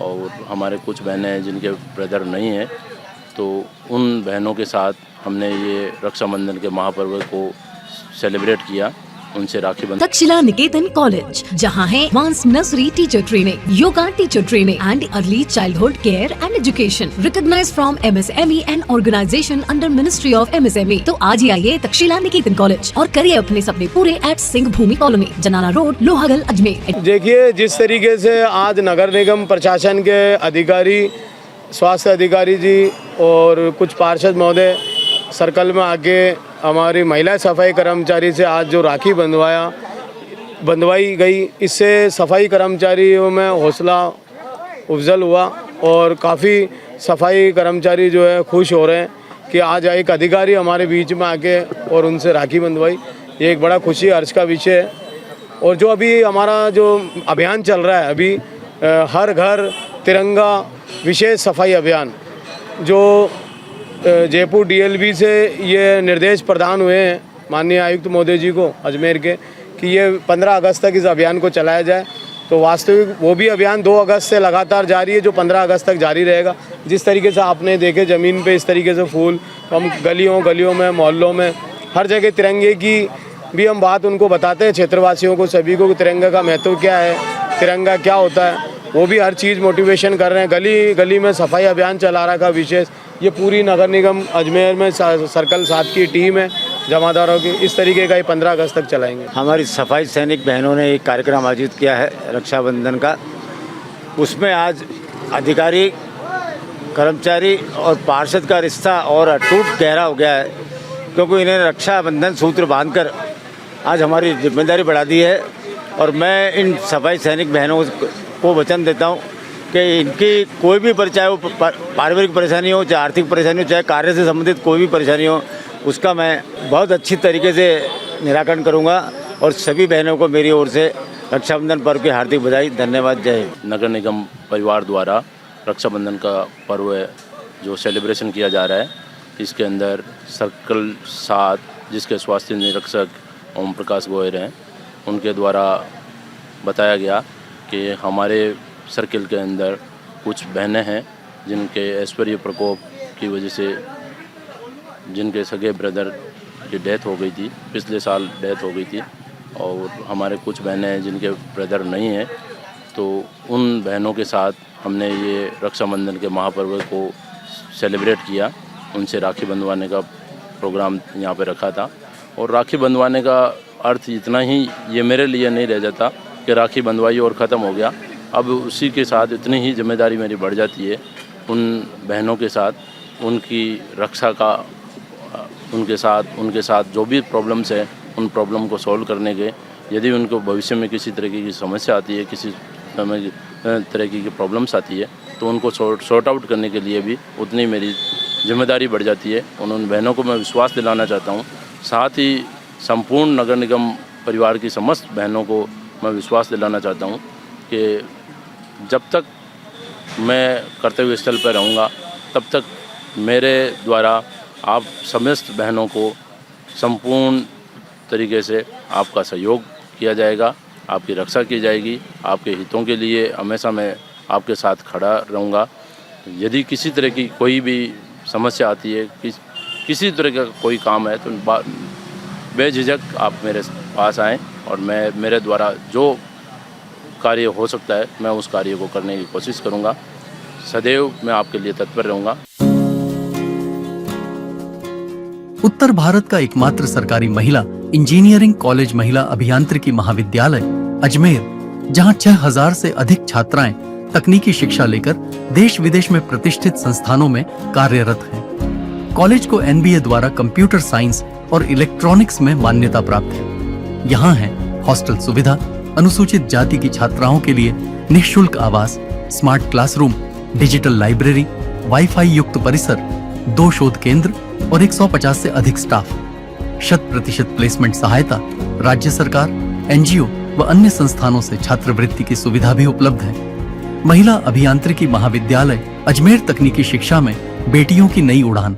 और हमारे कुछ बहनें हैं जिनके ब्रदर नहीं हैं, तो उन बहनों के साथ हमने ये रक्षाबंधन के महापर्व को सेलिब्रेट किया, उनसे राखी बंधन। तक्षशिला निकेतन कॉलेज, जहां है advance nursery teacher training, yoga teacher training and early childhood care and education, recognised from MSME and organisation under ministry of MSME। तो आज ही आइए तक्षशिला निकेतन कॉलेज और करिए अपने सपने पूरे एट सिंह भूमि कॉलोनी, जनाना रोड, लोहागल, अजमेर। देखिए, जिस तरीके से आज नगर निगम प्रशासन के अधिकारी, स्वास्थ्य अधिकारी जी और कुछ पार्षद महोदय सर्कल में आके हमारी महिला सफाई कर्मचारी से आज जो राखी बंधवाई गई, इससे सफाई कर्मचारियों में हौसला अफजल हुआ और काफ़ी सफाई कर्मचारी जो है खुश हो रहे हैं कि आज एक अधिकारी हमारे बीच में आके और उनसे राखी बंधवाई। ये एक बड़ा खुशी हर्ष का विषय है। और जो अभी हमारा जो अभियान चल रहा है, अभी हर घर तिरंगा विशेष सफाई अभियान, जो जयपुर DLB से ये निर्देश प्रदान हुए हैं माननीय आयुक्त महोदय जी को अजमेर के कि ये 15 अगस्त तक इस अभियान को चलाया जाए। तो वास्तविक वो भी अभियान 2 अगस्त से लगातार जारी है, जो 15 अगस्त तक जारी रहेगा। जिस तरीके से आपने देखे ज़मीन पे इस तरीके से फूल, हम गलियों में, मोहल्लों में, हर जगह तिरंगे की भी हम बात उनको बताते हैं, क्षेत्रवासियों को, सभी को तिरंगे का महत्व क्या है, तिरंगा क्या होता है, वो भी हर चीज़ मोटिवेशन कर रहे हैं। गली गली में सफाई अभियान चला रखा विशेष। ये पूरी नगर निगम अजमेर में सर्कल 7 की टीम है जमादारों की। इस तरीके का ये 15 अगस्त तक चलाएंगे। हमारी सफाई सैनिक बहनों ने एक कार्यक्रम आयोजित किया है रक्षाबंधन का। उसमें आज अधिकारी, कर्मचारी और पार्षद का रिश्ता और अटूट गहरा हो गया है, क्योंकि इन्हें रक्षाबंधन सूत्र बांधकर आज हमारी जिम्मेदारी बढ़ा दी है। और मैं इन सफाई सैनिक बहनों को वचन देता हूँ कि इनकी कोई भी चाहे वो पारिवारिक परेशानी हो, चाहे आर्थिक परेशानी हो, चाहे कार्य से संबंधित कोई भी परेशानी हो, उसका मैं बहुत अच्छी तरीके से निराकरण करूँगा। और सभी बहनों को मेरी ओर से रक्षाबंधन पर्व की हार्दिक बधाई, धन्यवाद, जय हिंद। नगर निगम परिवार द्वारा रक्षाबंधन का पर्व जो सेलिब्रेशन किया जा रहा है, इसके अंदर सर्कल 7 जिसके स्वास्थ्य निरीक्षक ओम प्रकाश गोयल हैं, उनके द्वारा बताया गया कि हमारे सर्किल के अंदर कुछ बहनें हैं जिनके ऐश्वर्य प्रकोप की वजह से, जिनके सगे ब्रदर की डेथ हो गई थी, पिछले साल डेथ हो गई थी, और हमारे कुछ बहनें हैं जिनके ब्रदर नहीं हैं, तो उन बहनों के साथ हमने ये रक्षाबंधन के महापर्व को सेलिब्रेट किया, उनसे राखी बंधवाने का प्रोग्राम यहाँ पे रखा था। और राखी बंधवाने का अर्थ इतना ही ये मेरे लिए नहीं रह जाता कि राखी बंधवाई और ख़त्म हो गया। अब उसी के साथ इतनी ही जिम्मेदारी मेरी बढ़ जाती है उन बहनों के साथ, उनकी रक्षा का, उनके साथ जो भी प्रॉब्लम्स है उन प्रॉब्लम को सॉल्व करने के, यदि उनको भविष्य में किसी तरह की समस्या आती है, किसी तरह की प्रॉब्लम्स आती है, तो उनको सॉर्ट आउट करने के लिए भी उतनी मेरी जिम्मेदारी बढ़ जाती है। उन बहनों को मैं विश्वास दिलाना चाहता हूँ, साथ ही संपूर्ण नगर निगम परिवार की समस्त बहनों को मैं विश्वास दिलाना चाहता हूँ कि जब तक मैं कर्तव्य स्थल पर रहूँगा, तब तक मेरे द्वारा आप समस्त बहनों को संपूर्ण तरीके से आपका सहयोग किया जाएगा, आपकी रक्षा की जाएगी, आपके हितों के लिए हमेशा मैं आपके साथ खड़ा रहूँगा। यदि किसी तरह की कोई भी समस्या आती है, किसी तरह का कोई काम है, तो बेझिझक आप मेरे पास आएँ और मेरे द्वारा जो कार्य हो सकता है मैं उस कार्य को करने की कोशिश करूंगा। सदैव मैं आपके लिए तत्पर रहूंगा। उत्तर भारत का एकमात्र सरकारी महिला इंजीनियरिंग कॉलेज महिला अभियांत्रिकी महाविद्यालय अजमेर, जहां 6000 से अधिक छात्राएं तकनीकी शिक्षा लेकर देश विदेश में प्रतिष्ठित संस्थानों में कार्यरत हैं। कॉलेज को NBA द्वारा कंप्यूटर साइंस और इलेक्ट्रॉनिक्स में मान्यता प्राप्त है। यहाँ है हॉस्टल सुविधा, अनुसूचित जाति की छात्राओं के लिए निःशुल्क आवास, smart classroom, digital library, wifi युक्त परिसर, 2 शोध केंद्र और 150 से अधिक स्टाफ। 100% प्लेसमेंट सहायता, राज्य सरकार, NGO व अन्य संस्थानों से छात्रवृत्ति की सुविधा भी उपलब्ध है। महिला अभियांत्रिकी महाविद्यालय अजमेर, तकनीकी शिक्षा में बेटियों की नई उड़ान।